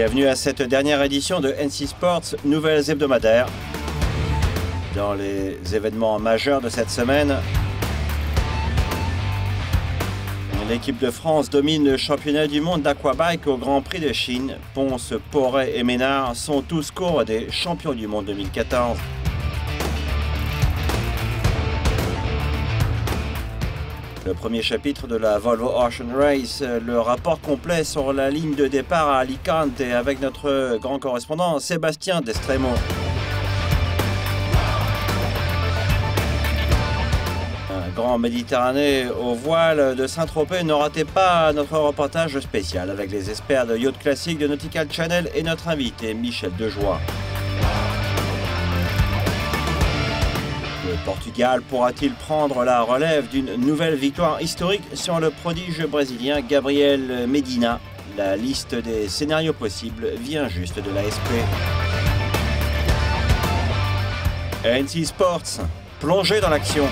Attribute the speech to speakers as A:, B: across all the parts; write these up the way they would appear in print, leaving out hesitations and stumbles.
A: Bienvenue à cette dernière édition de NC Sports Nouvelles hebdomadaires. Dans les événements majeurs de cette semaine, l'équipe de France domine le championnat du monde d'aquabike au Grand Prix de Chine. Ponce, Porret et Ménard sont tous courts des champions du monde 2014. Le premier chapitre de la Volvo Ocean Race, le rapport complet sur la ligne de départ à Alicante avec notre grand correspondant Sébastien Destremo. Un grand Méditerranée au voile de Saint-Tropez. Ne ratez pas notre reportage spécial avec les experts de yacht classique de Nautical Channel et notre invité Michel Dejoie. Le Portugal pourra-t-il prendre la relève d'une nouvelle victoire historique sur le prodige brésilien Gabriel Medina? La liste des scénarios possibles vient juste de l'ASP. NC Sports, plongez dans l'action.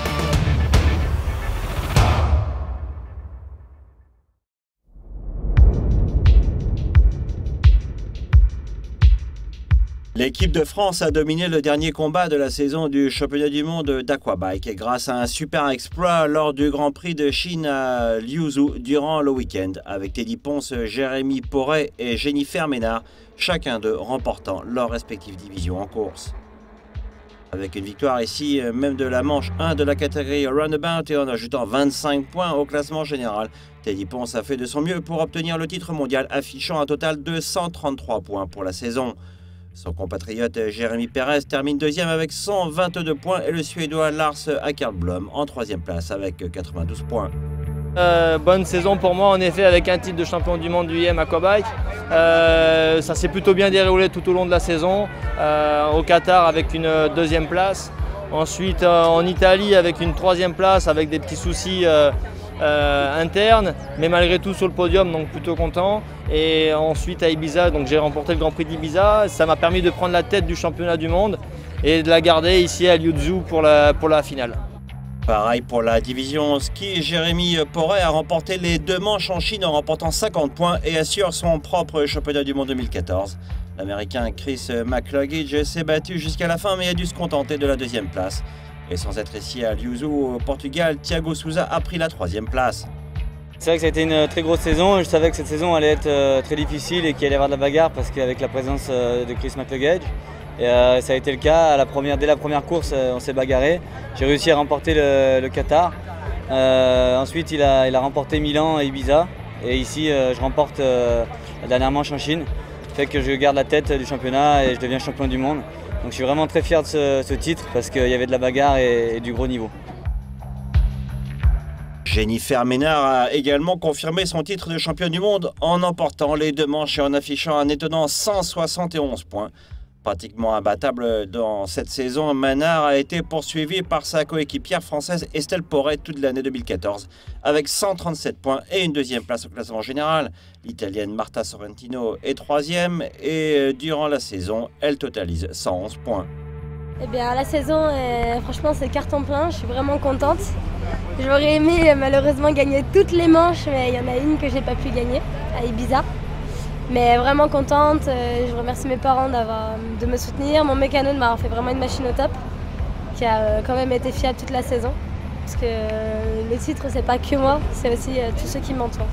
A: L'équipe de France a dominé le dernier combat de la saison du championnat du monde d'aquabike grâce à un super exploit lors du Grand Prix de Chine à Liuzhou durant le week-end avec Teddy Ponce, Jérémy Porret et Jennifer Ménard, chacun d'eux remportant leurs respectives divisions en course. Avec une victoire ici même de la manche 1 de la catégorie Runabout et en ajoutant 25 points au classement général, Teddy Ponce a fait de son mieux pour obtenir le titre mondial, affichant un total de 133 points pour la saison. Son compatriote Jérémy Pérez termine deuxième avec 122 points et le Suédois Lars Åkerblom en troisième place avec 92 points.
B: Bonne saison pour moi en effet avec un titre de champion du monde du IM Aquabike. Ça s'est plutôt bien déroulé tout au long de la saison. Au Qatar avec une deuxième place. Ensuite en Italie avec une troisième place avec des petits soucis interne, mais malgré tout sur le podium, donc plutôt content. Et ensuite à Ibiza, donc j'ai remporté le Grand Prix d'Ibiza. Ça m'a permis de prendre la tête du championnat du monde et de la garder ici à Liuzhou pour la finale.
A: Pareil pour la division ski, Jérémy Porret a remporté les 2 manches en Chine en remportant 50 points et assure son propre championnat du monde 2014. L'Américain Chris McCluggage s'est battu jusqu'à la fin mais a dû se contenter de la deuxième place. Et sans être ici à Liuzhou, au Portugal, Thiago Souza a pris la 3e place.
C: C'est vrai que ça a été une très grosse saison. Je savais que cette saison allait être très difficile et qu'il allait y avoir de la bagarre parce qu'avec la présence de Chris McCluggage. Et ça a été le cas. Dès la première course, on s'est bagarré. J'ai réussi à remporter le Qatar. Ensuite, il a remporté Milan et Ibiza. Et ici, je remporte la dernière manche en Chine. Ça fait que je garde la tête du championnat et je deviens champion du monde. Donc je suis vraiment très fier de ce titre parce qu'il y avait de la bagarre et du gros niveau.
A: Jennifer Ménard a également confirmé son titre de championne du monde en emportant les 2 manches et en affichant un étonnant 171 points. Pratiquement imbattable dans cette saison, Ménard a été poursuivie par sa coéquipière française Estelle Porret toute l'année 2014 avec 137 points et une 2e place au classement général. L'Italienne Marta Sorrentino est 3e et durant la saison, elle totalise 111 points.
D: Eh bien, la saison, franchement, c'est carton plein. Je suis vraiment contente. J'aurais aimé malheureusement gagner toutes les manches, mais il y en a une que j'ai pas pu gagner à Ibiza. Mais vraiment contente, je remercie mes parents de me soutenir, mon mécano de m'avoir fait vraiment une machine au top, qui a quand même été fiable toute la saison. Parce que le titre, c'est pas que moi, c'est aussi tous ceux qui m'entourent.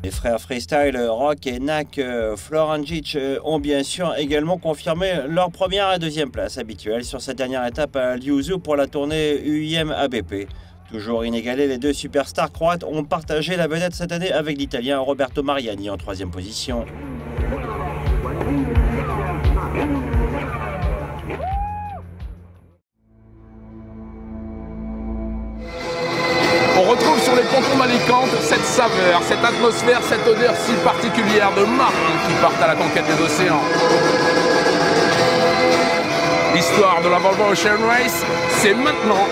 A: Les frères freestyle Rock et Nak Floranjic ont bien sûr également confirmé leur 1re et 2e place habituelle sur cette dernière étape à Liuzhou pour la tournée UIM ABP. Toujours inégalés, les 2 superstars croates ont partagé la vedette cette année avec l'Italien Roberto Mariani en 3e position.
E: On retrouve sur les pontons d'Alicante cette saveur, cette atmosphère, cette odeur si particulière de marins qui partent à la conquête des océans. L'histoire de la Volvo Ocean Race, c'est maintenant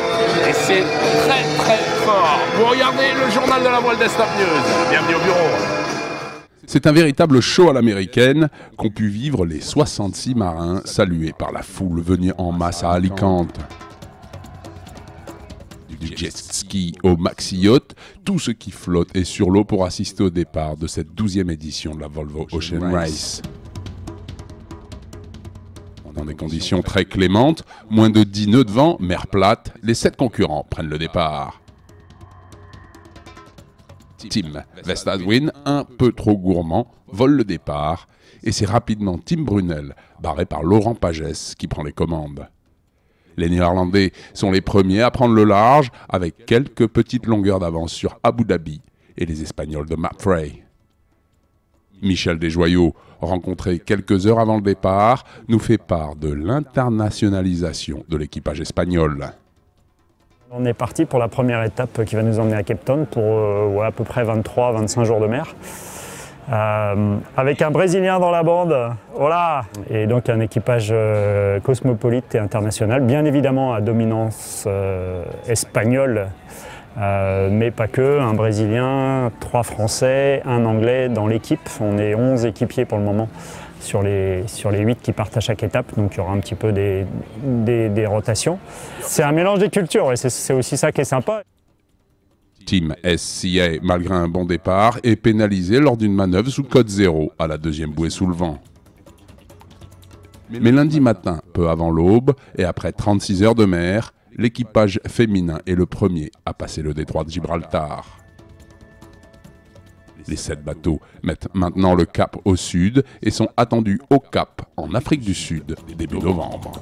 E: et c'est très très fort. Vous regardez le journal de la voile d'Estop News. Bienvenue au bureau.
F: C'est un véritable show à l'américaine qu'ont pu vivre les 66 marins salués par la foule venue en masse à Alicante. Du jet ski au maxi yacht, tout ce qui flotte est sur l'eau pour assister au départ de cette 12e édition de la Volvo Ocean Race. Dans des conditions très clémentes, moins de 10 nœuds de vent, mer plate, les 7 concurrents prennent le départ. Tim Vestadwin, un peu trop gourmand, vole le départ et c'est rapidement Tim Brunel, barré par Laurent Pagès, qui prend les commandes. Les Néerlandais sont les premiers à prendre le large avec quelques petites longueurs d'avance sur Abu Dhabi et les Espagnols de Mapfre. Michel Desjoyaux, rencontré quelques heures avant le départ, nous fait part de l'internationalisation de l'équipage espagnol.
G: On est parti pour la première étape qui va nous emmener à Cape Town pour à peu près 23-25 jours de mer. Avec un Brésilien dans la bande, voilà. Et donc un équipage cosmopolite et international, bien évidemment à dominance espagnole, mais pas que, un Brésilien, 3 Français, un Anglais dans l'équipe. On est 11 équipiers pour le moment sur les 8 qui partent à chaque étape, donc il y aura un petit peu des rotations. C'est un mélange des cultures et c'est aussi ça qui est sympa.
F: Team SCA, malgré un bon départ, est pénalisé lors d'une manœuvre sous code 0 à la 2e bouée sous le vent. Mais lundi matin, peu avant l'aube, et après 36 heures de mer, l'équipage féminin est le premier à passer le détroit de Gibraltar. Les 7 bateaux mettent maintenant le cap au sud et sont attendus au Cap, en Afrique du Sud, début novembre.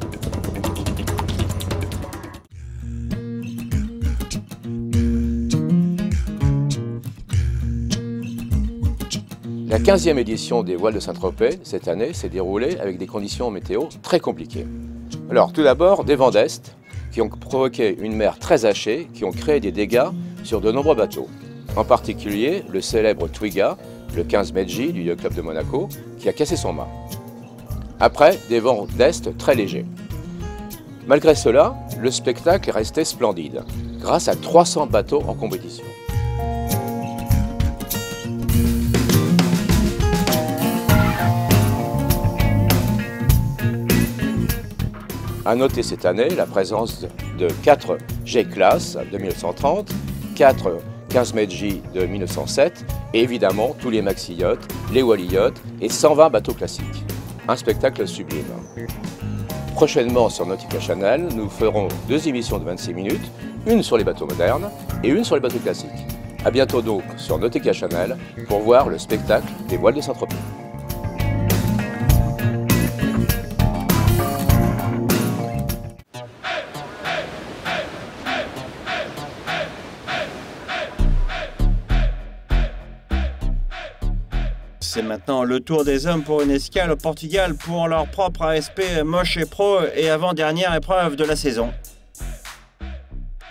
H: La 15e édition des voiles de Saint-Tropez, cette année, s'est déroulée avec des conditions météo très compliquées. Alors, tout d'abord, des vents d'est qui ont provoqué une mer très hachée, qui ont créé des dégâts sur de nombreux bateaux. En particulier, le célèbre Twiga, le 15 Medji du Yacht Club de Monaco, qui a cassé son mât. Après, des vents d'est très légers. Malgré cela, le spectacle est resté splendide, grâce à 300 bateaux en compétition. À noter cette année la présence de 4 G-Class de 1930, 4 15 Medji de 1907 et évidemment tous les maxi yachts, les Wally yachts et 120 bateaux classiques. Un spectacle sublime. Prochainement sur Nautica Channel, nous ferons 2 émissions de 26 minutes, une sur les bateaux modernes et une sur les bateaux classiques. A bientôt donc sur Nautica Channel pour voir le spectacle des voiles de Saint-Tropez.
A: C'est maintenant le tour des hommes pour une escale au Portugal pour leur propre ASP Moche et Pro et avant-dernière épreuve de la saison.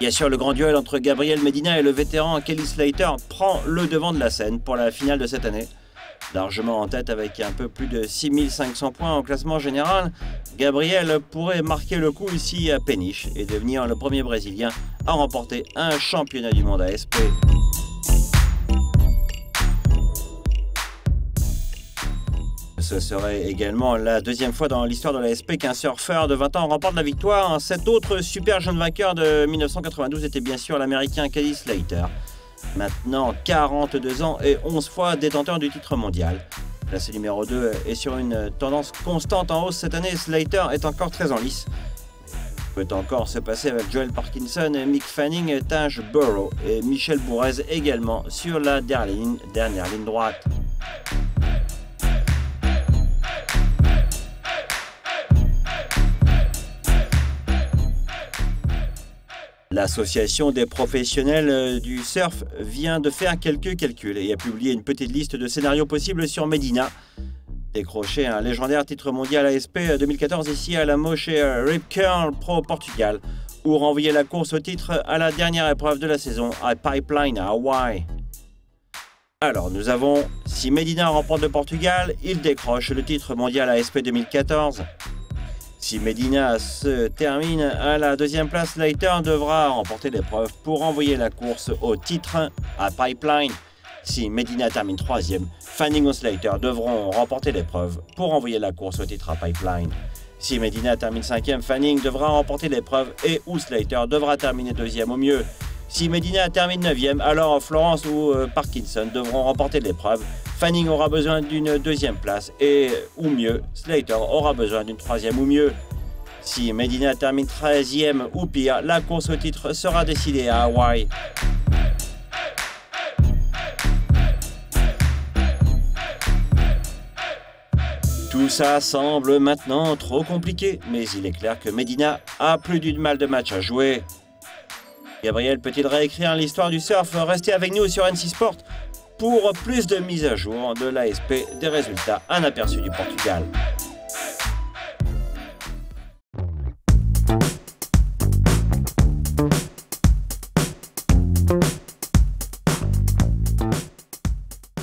A: Bien sûr, le grand duel entre Gabriel Medina et le vétéran Kelly Slater prend le devant de la scène pour la finale de cette année. Largement en tête avec un peu plus de 6500 points au classement général, Gabriel pourrait marquer le coup ici à Péniche et devenir le premier Brésilien à remporter un championnat du monde ASP. Ce serait également la 2e fois dans l'histoire de l'ASP qu'un surfeur de 20 ans remporte la victoire. Cet autre super jeune vainqueur de 1992 était bien sûr l'américain Kelly Slater. Maintenant 42 ans et 11 fois détenteur du titre mondial. Placé numéro 2 est sur une tendance constante en hausse cette année. Slater est encore très en lice. Peut encore se passer avec Joel Parkinson, Mick Fanning, Taj Burrow et Michel Bourrez également sur la dernière ligne droite. L'association des professionnels du surf vient de faire quelques calculs et a publié une petite liste de scénarios possibles sur Medina. Décrocher un légendaire titre mondial ASP 2014 ici à la Moche Rip Curl Pro Portugal ou renvoyer la course au titre à la dernière épreuve de la saison à Pipeline à Hawaï. Alors nous avons, si Medina remporte le Portugal, il décroche le titre mondial ASP 2014. Si Medina se termine à la 2e place, Slater devra remporter l'épreuve pour envoyer la course au titre à Pipeline. Si Medina termine 3e, Fanning ou Slater devront remporter l'épreuve pour envoyer la course au titre à Pipeline. Si Medina termine 5e, Fanning devra remporter l'épreuve et ou Slater devra terminer 2e au mieux. Si Medina termine 9e, alors Florence ou Parkinson devront remporter l'épreuve. Fanning aura besoin d'une 2e place et, ou mieux, Slater aura besoin d'une 3e ou mieux. Si Medina termine 13e ou pire, la course au titre sera décidée à Hawaï. Tout ça semble maintenant trop compliqué, mais il est clair que Medina a plus d'une malle de match à jouer. Gabriel peut-il réécrire l'histoire du surf? Restez avec nous sur NC Sport pour plus de mises à jour de l'ASP, des résultats, un aperçu du Portugal.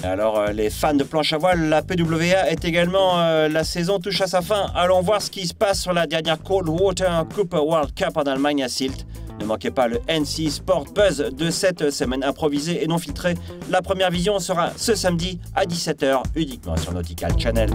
A: Alors les fans de planche à voile, la PWA est également, la saison touche à sa fin. Allons voir ce qui se passe sur la dernière Cold Water Cooper World Cup en Allemagne à Sylt. Ne manquez pas le NC Sport Buzz de cette semaine improvisée et non filtrée. La première vision sera ce samedi à 17h uniquement sur Nautical Channel.